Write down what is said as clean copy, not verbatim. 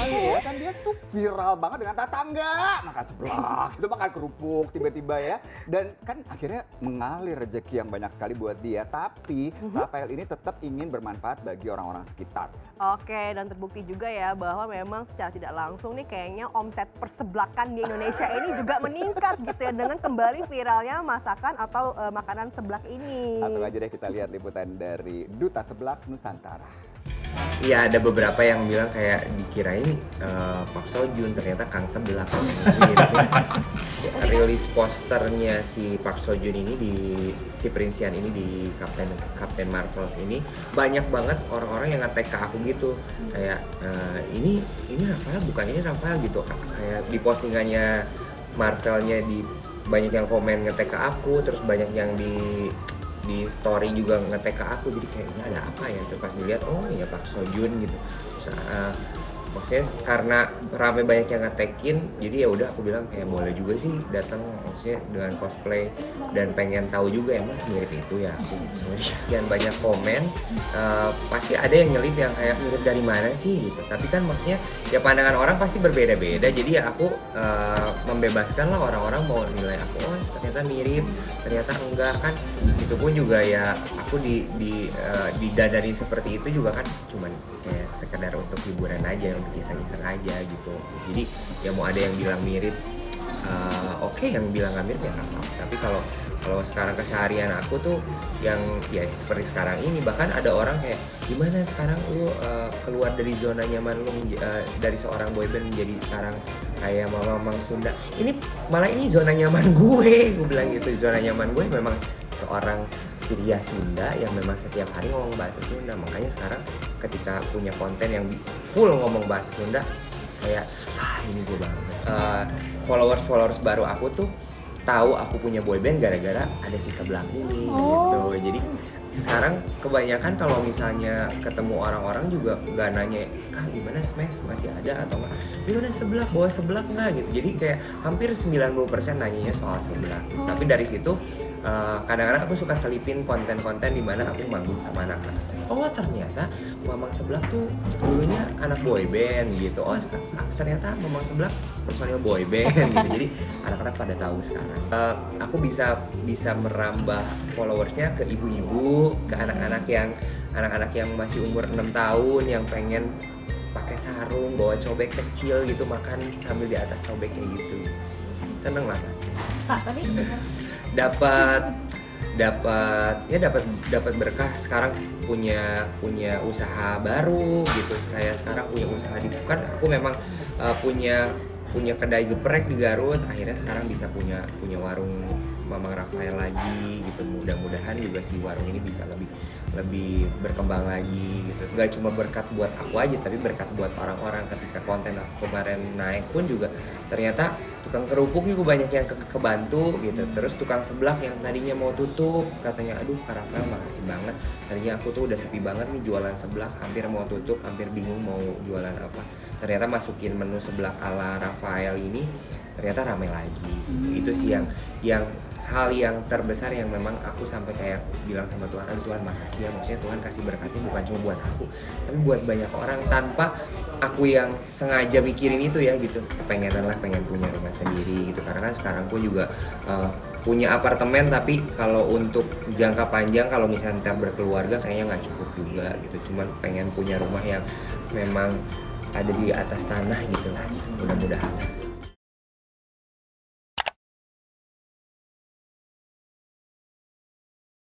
kali ya kan dia tuh viral banget dengan tetangga makan seblak, itu makan kerupuk tiba-tiba ya. Dan kan akhirnya mengalir rezeki yang banyak sekali buat dia. Tapi Rafael ini tetap ingin bermanfaat bagi orang-orang sekitar. Oke, dan terbukti juga ya bahwa memang secara tidak langsung nih kayaknya omset perseblakan di Indonesia ini juga meningkat gitu ya dengan kembali viralnya masakan atau makanan seblak ini. Langsung aja deh kita lihat liputan dari Duta Seblak Nusantara. Iya, ada beberapa yang bilang kayak dikirain Pak Sojun, ternyata Kang Seblak. Rilis posternya si Park Seo-joon ini si Prinsian ini di Captain Marvel ini banyak banget orang-orang yang nge-tag ke aku gitu kayak ini Rafael, bukan ini Rafael gitu, kayak di postingannya Marvelnya banyak yang komen nge-tag ke aku, terus banyak yang di story juga nge-tag ke aku, jadi kayak ini ada apa ya, terus pas dilihat oh ya Park Seo-joon gitu. Terus, maksudnya karena rame banyak yang nge-tagin, jadi ya udah aku bilang kayak boleh juga sih datang maksudnya dengan cosplay dan pengen tahu juga emang mirip itu ya aku sebenarnya. Sekian banyak komen, pasti ada yang nyelip yang kayak mirip dari mana sih gitu, tapi kan maksudnya ya pandangan orang pasti berbeda-beda, jadi ya aku membebaskan lah orang-orang mau nilai aku oh ternyata mirip, ternyata enggak kan, itu pun juga ya aku didadarin seperti itu juga kan cuman kayak sekedar untuk hiburan aja, untuk iseng-iseng aja gitu. Jadi ya mau ada yang bilang mirip, oke, yang bilang nggak mirip ya nggak apa-apa. Tapi kalau sekarang keseharian aku tuh yang ya seperti sekarang ini, bahkan ada orang kayak gimana sekarang lu keluar dari zona nyaman lu dari seorang boyband menjadi sekarang kayak Mamang Sunda. Ini malah ini zona nyaman gue bilang gitu. Zona nyaman gue memang seorang pria Sunda yang memang setiap hari ngomong bahasa Sunda. Makanya sekarang ketika punya konten yang full ngomong bahasa Sunda, kayak ini gue banget. Followers baru aku tuh tahu aku punya boyband gara-gara ada si Seblak ini gitu. Jadi sekarang kebanyakan kalau misalnya ketemu orang-orang juga nggak nanya Kak gimana Smash masih ada atau enggak, gimana Seblak, bawa Seblak nggak gitu. Jadi kayak hampir 90% nanyanya soal Seblak. Tapi dari situ kadang-kadang aku suka selipin konten-konten di mana aku manggung sama anak-anak. Oh ternyata Mamang Seblak tuh dulunya anak boyband gitu. Oh ternyata Mamang Seblak personil boyband gitu. Jadi anak-anak pada tahu sekarang. Aku bisa merambah followersnya ke ibu-ibu, ke anak-anak yang masih umur 6 tahun yang pengen pakai sarung, bawa cobek kecil gitu, makan sambil di atas cobeknya gitu. Seneng lah pasti. Tapi dapat berkah. Sekarang punya usaha baru gitu, kayak sekarang punya usaha kan aku memang punya kedai geprek di Garut, akhirnya sekarang bisa punya warung Mamang Rafael lagi gitu. Mudah-mudahan juga si warung ini bisa lebih berkembang lagi gitu. Gak cuma berkat buat aku aja, tapi berkat buat orang-orang. Ketika konten aku kemarin naik pun juga ternyata tukang kerupuk juga banyak yang kebantu gitu. Terus tukang seblak yang tadinya mau tutup katanya aduh Kak Rafael makasih banget, tadinya aku tuh udah sepi banget nih jualan seblak, hampir mau tutup, hampir bingung mau jualan apa. Ternyata masukin menu seblak ala Rafael ini ternyata ramai lagi. Itu sih yang hal yang terbesar yang memang aku sampai kayak bilang sama Tuhan, Tuhan makasih ya, maksudnya Tuhan kasih berkatnya bukan cuma buat aku, tapi buat banyak orang tanpa aku yang sengaja mikirin itu ya gitu. pengen punya rumah sendiri gitu, karena kan sekarang pun juga punya apartemen, tapi kalau untuk jangka panjang kalau misalnya ntar berkeluarga kayaknya nggak cukup juga gitu. Cuman pengen punya rumah yang memang ada di atas tanah gitu lah, mudah-mudahan.